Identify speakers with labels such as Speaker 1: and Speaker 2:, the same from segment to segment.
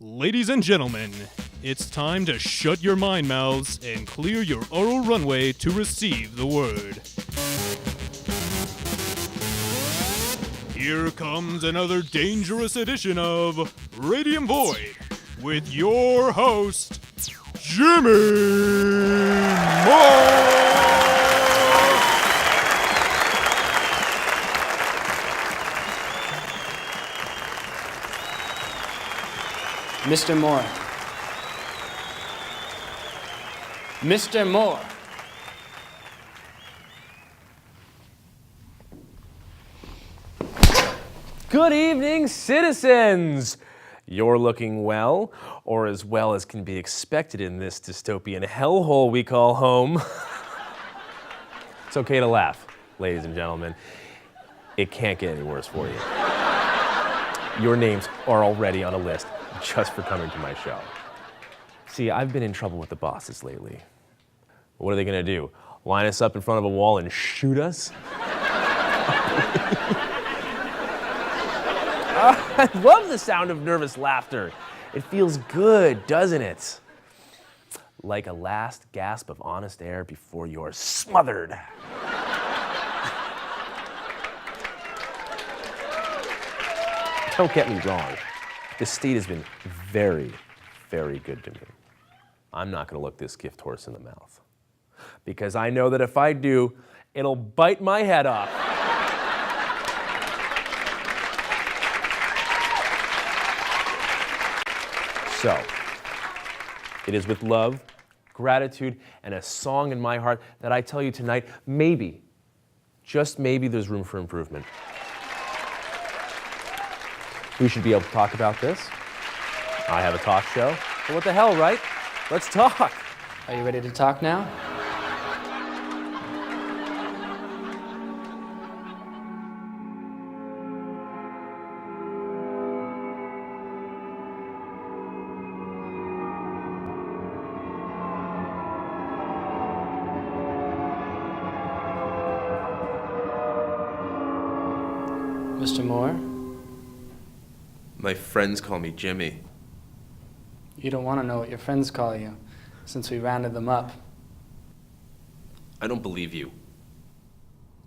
Speaker 1: Ladies and gentlemen, it's time to shut your mind mouths and clear your oral runway to receive the word. Here comes another dangerous edition of Radium Void with your host, Jimmy Moore!
Speaker 2: Mr. Moore. Mr. Moore.
Speaker 3: Good evening, citizens! You're looking well, or as well as can be expected in this dystopian hellhole we call home. It's okay to laugh, ladies and gentlemen. It can't get any worse for you. Your names are already on a list just for coming to my show. See, I've been in trouble with the bosses lately. What are they gonna do? Line us up in front of a wall and shoot us? I love the sound of nervous laughter. It feels good, doesn't it? Like a last gasp of honest air before you're smothered. Don't get me wrong. This state has been very, very good to me. I'm not gonna look this gift horse in the mouth. Because I know that if I do, it'll bite my head off. So, it is with love, gratitude, and a song in my heart that I tell you tonight, maybe, just maybe there's room for improvement. We should be able to talk about this. I have a talk show. Well, what the hell, right? Let's talk.
Speaker 2: Are you ready to talk now? Mr. Moore?
Speaker 3: My friends call me Jimmy.
Speaker 2: You don't want to know what your friends call you, since we rounded them up.
Speaker 3: I don't believe you.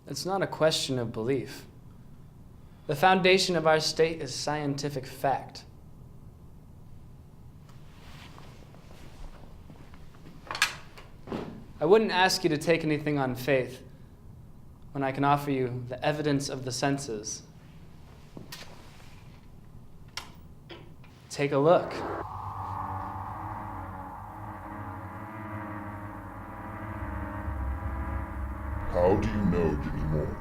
Speaker 2: It's not a question of belief. The foundation of our state is scientific fact. I wouldn't ask you to take anything on faith when I can offer you the evidence of the senses. Take a look.
Speaker 4: How do you know Jimmy Moore?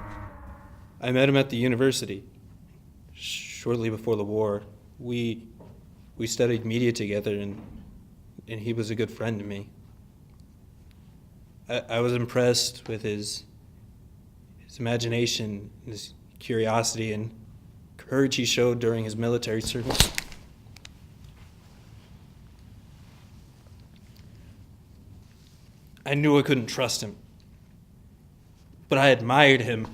Speaker 1: I met him at the university shortly before the war. We studied media together, and he was a good friend to me. I was impressed with his imagination, his curiosity, and courage he showed during his military service. I knew I couldn't trust him, but I admired him.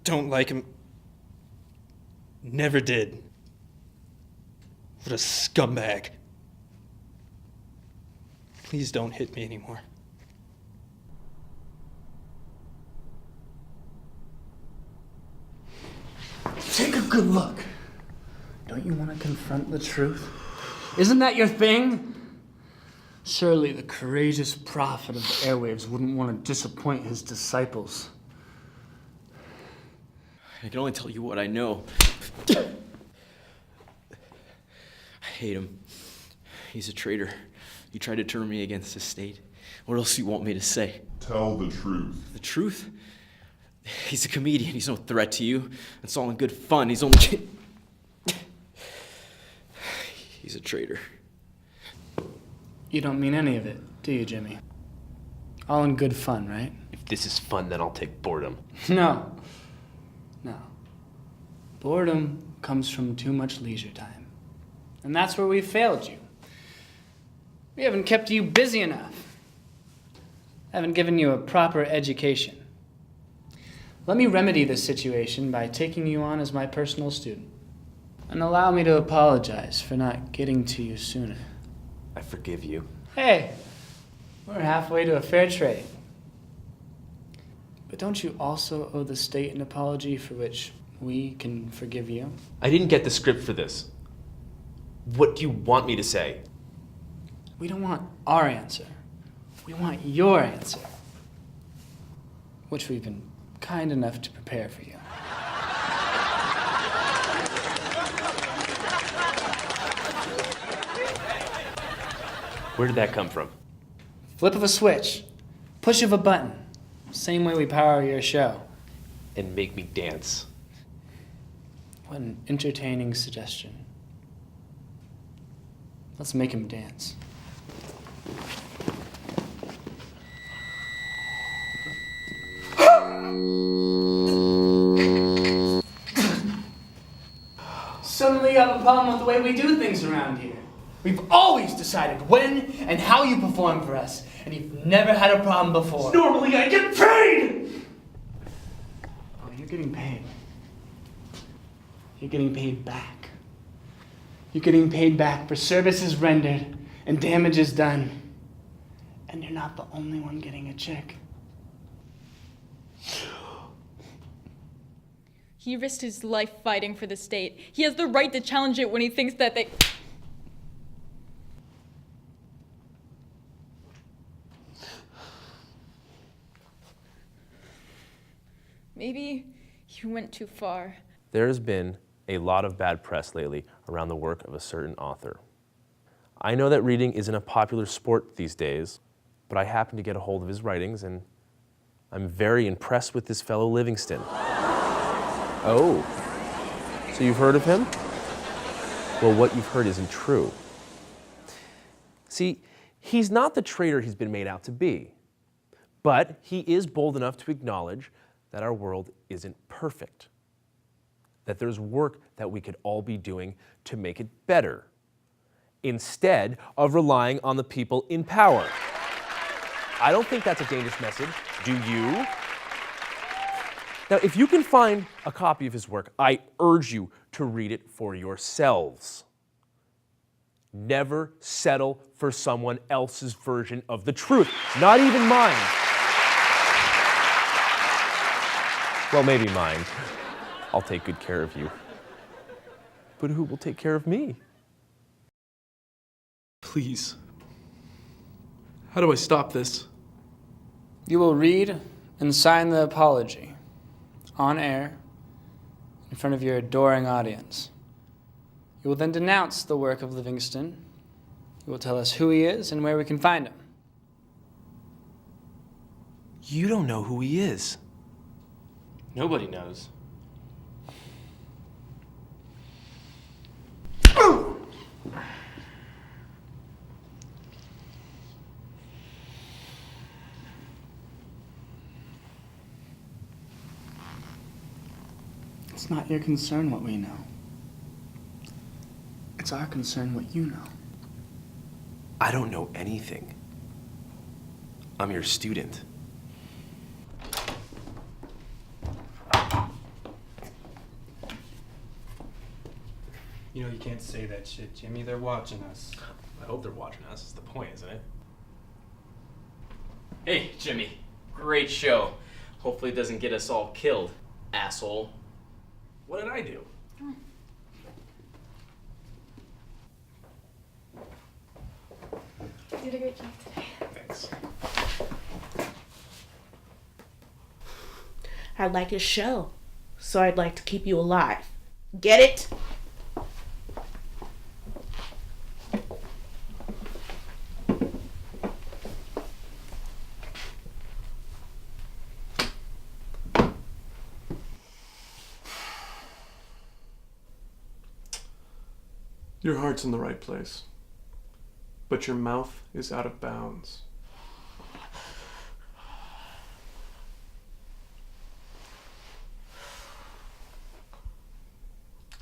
Speaker 1: Don't like him. Never did. What a scumbag. Please don't hit me anymore.
Speaker 2: Take a good look. Don't you want to confront the truth? Isn't that your thing? Surely the courageous prophet of the airwaves wouldn't want to disappoint his disciples.
Speaker 5: I can only tell you what I know. I hate him. He's a traitor. He tried to turn me against the state. What else do you want me to say?
Speaker 4: Tell the truth.
Speaker 5: The truth? He's a comedian. He's no threat to you. It's all in good fun. He's only... He's a traitor.
Speaker 2: You don't mean any of it, do you, Jimmy? All in good fun, right?
Speaker 3: If this is fun, then I'll take boredom.
Speaker 2: No. Boredom comes from too much leisure time. And that's where we failed you. We haven't kept you busy enough. Haven't given you a proper education. Let me remedy this situation by taking you on as my personal student. And allow me to apologize for not getting to you sooner.
Speaker 3: I forgive you.
Speaker 2: Hey, we're halfway to a fair trade. But don't you also owe the state an apology for which we can forgive you?
Speaker 3: I didn't get the script for this. What do you want me to say?
Speaker 2: We don't want our answer. We want your answer. Which we've been kind enough to prepare for you.
Speaker 3: Where did that come from?
Speaker 2: Flip of a switch. Push of a button. Same way we power your show.
Speaker 3: And make me dance.
Speaker 2: What an entertaining suggestion. Let's make him dance. Suddenly you have a problem with the way we do things around here. We've always decided when and how you perform for us, and you've never had a problem before.
Speaker 3: Normally I get paid!
Speaker 2: Oh, you're getting paid. You're getting paid back. You're getting paid back for services rendered and damages done. And you're not the only one getting a check.
Speaker 6: He risked his life fighting for the state. He has the right to challenge it when he thinks that they... Maybe you went too far.
Speaker 3: There's been a lot of bad press lately around the work of a certain author. I know that reading isn't a popular sport these days, but I happened to get a hold of his writings and I'm very impressed with this fellow Livingston. Oh, so you've heard of him? Well, what you've heard isn't true. See, he's not the traitor he's been made out to be, but he is bold enough to acknowledge that our world isn't perfect, that there's work that we could all be doing to make it better, instead of relying on the people in power. I don't think that's a dangerous message, do you? Now, if you can find a copy of his work, I urge you to read it for yourselves. Never settle for someone else's version of the truth, not even mine. Well, maybe mine. I'll take good care of you. But who will take care of me?
Speaker 7: Please. How do I stop this?
Speaker 2: You will read and sign the apology on air in front of your adoring audience. You will then denounce the work of Livingston. You will tell us who he is and where we can find him.
Speaker 3: You don't know who he is.
Speaker 5: Nobody knows.
Speaker 2: It's not your concern what we know. It's our concern what you know.
Speaker 3: I don't know anything. I'm your student.
Speaker 1: You know, you can't say that shit, Jimmy. They're watching us.
Speaker 3: I hope they're watching us. That's the point, isn't it?
Speaker 5: Hey, Jimmy. Great show. Hopefully it doesn't get us all killed, asshole.
Speaker 3: What did I do?
Speaker 6: You did a great job today.
Speaker 3: Thanks.
Speaker 8: I like your show, so I'd like to keep you alive. Get it?
Speaker 7: Your heart's in the right place, but your mouth is out of bounds.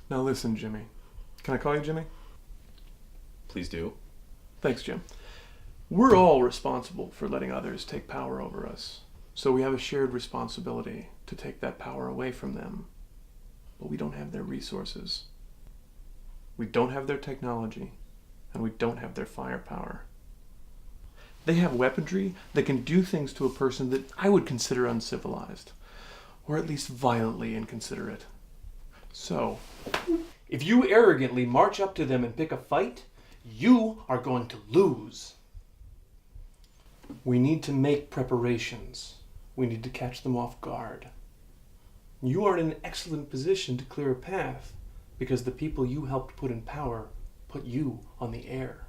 Speaker 7: Now listen, Jimmy. Can I call you Jimmy?
Speaker 3: Please do.
Speaker 7: Thanks, Jim. We're all responsible for letting others take power over us, so we have a shared responsibility to take that power away from them. But we don't have their resources. We don't have their technology, and we don't have their firepower. They have weaponry that can do things to a person that I would consider uncivilized, or at least violently inconsiderate. So, if you arrogantly march up to them and pick a fight, you are going to lose. We need to make preparations. We need to catch them off guard. You are in an excellent position to clear a path because the people you helped put in power put you on the air.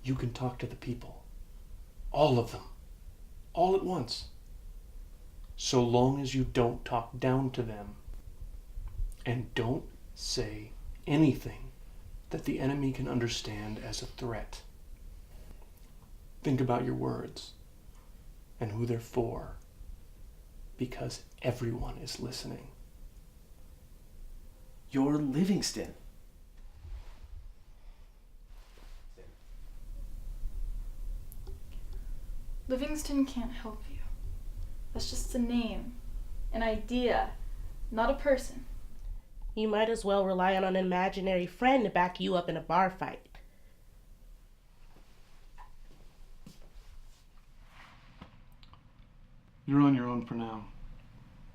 Speaker 7: You can talk to the people. All of them. All at once. So long as you don't talk down to them. And don't say anything that the enemy can understand as a threat. Think about your words and who they're for, because everyone is listening.
Speaker 9: You're Livingston.
Speaker 6: Livingston can't help you. That's just a name, an idea, not a person.
Speaker 8: You might as well rely on an imaginary friend to back you up in a bar fight.
Speaker 7: You're on your own for now.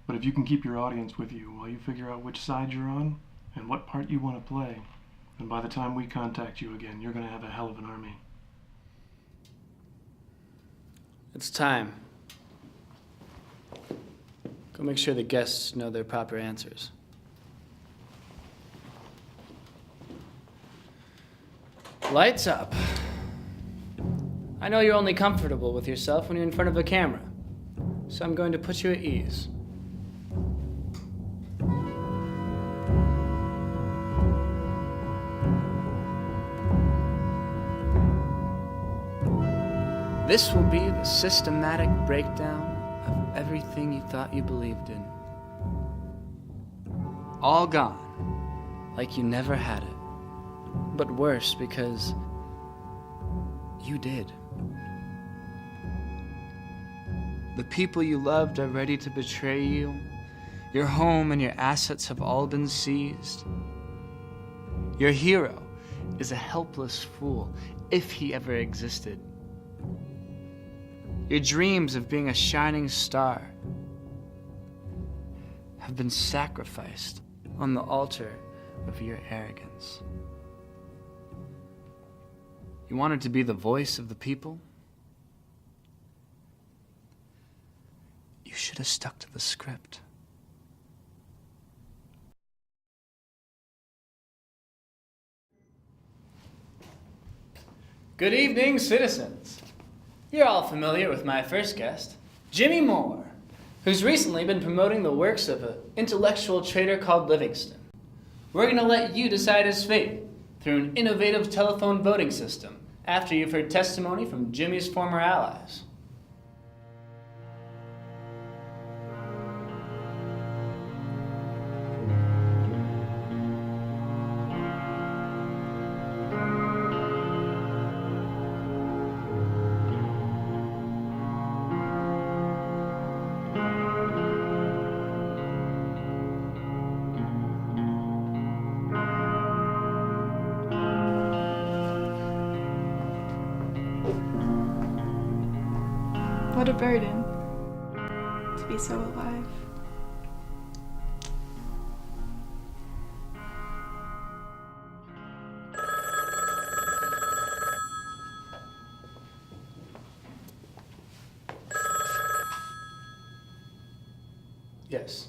Speaker 7: But if you can keep your audience with you while you figure out which side you're on and what part you want to play, then by the time we contact you again, you're going to have a hell of an army.
Speaker 2: It's time. Go make sure the guests know their proper answers. Lights up. I know you're only comfortable with yourself when you're in front of a camera, so I'm going to put you at ease. This will be the systematic breakdown of everything you thought you believed in. All gone, like you never had it. But worse, because you did. The people you loved are ready to betray you. Your home and your assets have all been seized. Your hero is a helpless fool, if he ever existed. Your dreams of being a shining star have been sacrificed on the altar of your arrogance. You wanted to be the voice of the people? You should have stuck to the script. Good evening, citizens. You're all familiar with my first guest, Jimmy Moore, who's recently been promoting the works of an intellectual traitor called Livingston. We're going to let you decide his fate through an innovative telephone voting system after you've heard testimony from Jimmy's former allies.
Speaker 6: What a burden to be so alive.
Speaker 2: Yes.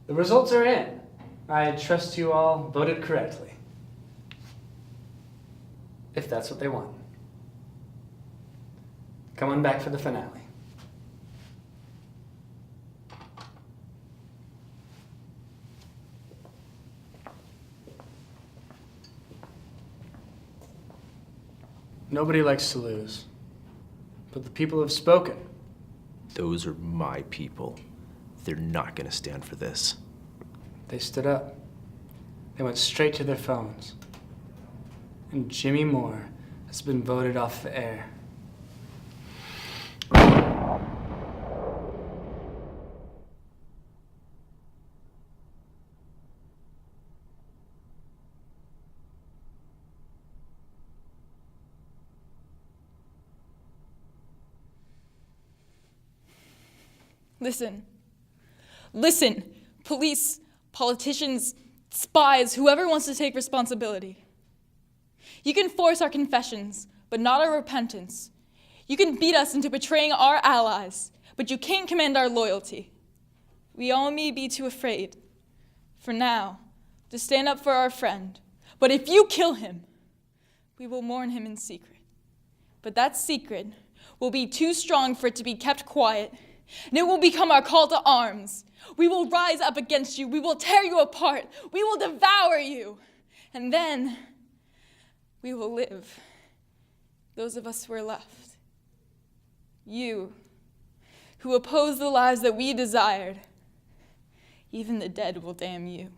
Speaker 2: The results are in. I trust you all voted correctly. If that's what they want. Come on back for the finale. Nobody likes to lose, but the people have spoken.
Speaker 5: Those are my people. They're not gonna stand for this.
Speaker 2: They stood up. They went straight to their phones. And Jimmy Moore has been voted off the air.
Speaker 6: Listen. Listen, police, politicians, spies, whoever wants to take responsibility. You can force our confessions, but not our repentance. You can beat us into betraying our allies, but you can't command our loyalty. We all may be too afraid, for now, to stand up for our friend. But if you kill him, we will mourn him in secret. But that secret will be too strong for it to be kept quiet, and it will become our call to arms. We will rise up against you. We will tear you apart. We will devour you. And then we will live, those of us who are left. You, who oppose the lives that we desired, even the dead will damn you.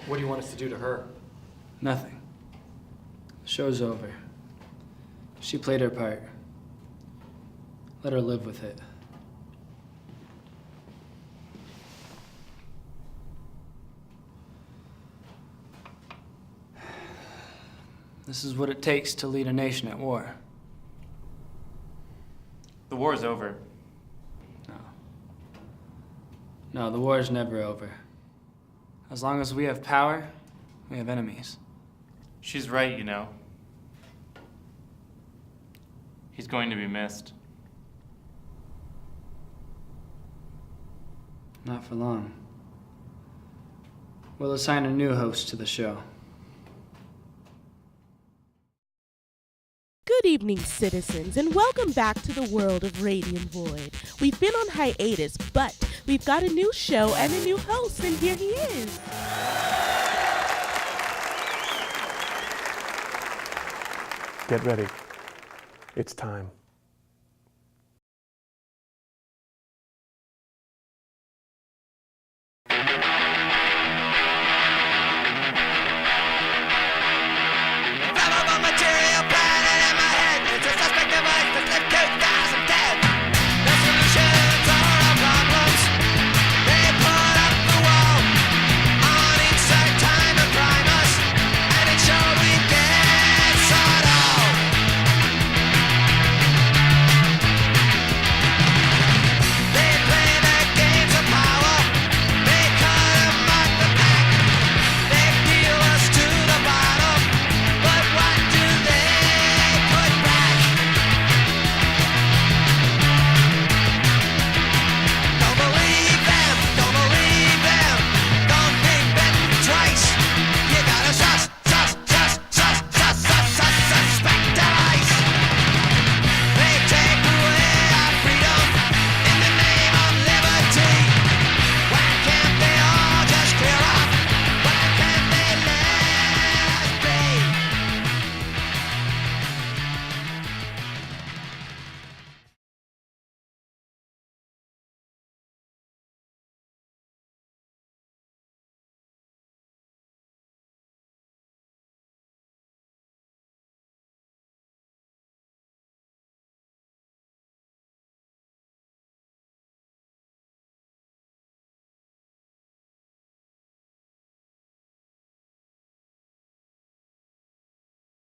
Speaker 2: What do you want us to do to her? Nothing. The show's over. She played her part. Let her live with it. This is what it takes to lead a nation at war.
Speaker 9: The war is over.
Speaker 2: No, the war is never over. As long as we have power, we have enemies.
Speaker 9: She's right, you know. He's going to be missed.
Speaker 2: Not for long. We'll assign a new host to the show.
Speaker 8: Good evening, citizens, and welcome back to the world of Radiant Void. We've been on hiatus, but we've got a new show and a new host, and here he is.
Speaker 10: Get ready. It's time.